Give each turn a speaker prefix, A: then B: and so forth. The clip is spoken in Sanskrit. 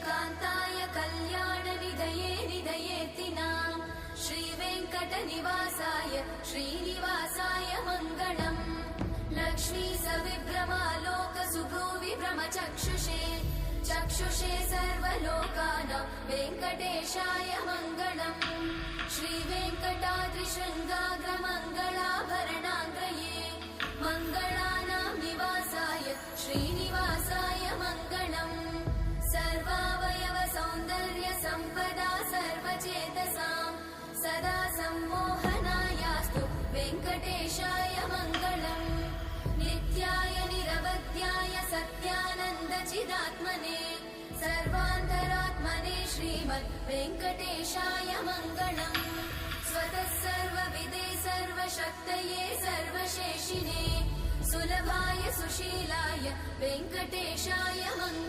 A: कान्ताय कल्याणनिधये निधयेतिनाम् श्रीवेङ्कटनिवासाय श्रीनिवासाय मङ्गलम् लक्ष्मी सविभ्रमालोकसुभ्रूविभ्रमचक्षुषे चक्षुषे सर्वलोकानां वेङ्कटेशाय मङ्गलम् श्रीवेङ्कटाद्रिशृङ्गाग्रमङ्गलाभरणाङ्गये मङ्गलानां निवासाय श्रीनिवासाय मङ्गलम् सर्वावयव सौन्दर्य सम्पदा सर्वचेतसां सदा सम्मोहनायास्तु वेङ्कटेशाय मङ्गलम् नित्याय निरवध्याय सत्यानन्दचिदात्मने सर्वान्तरात्मने श्रीमद् वेङ्कटेशाय मङ्गलम् स्वतः सर्वविदे सर्वशक्तये सर्वशेषिने सुलभाय सुशीलाय वेङ्कटेशाय मङ्गलम्।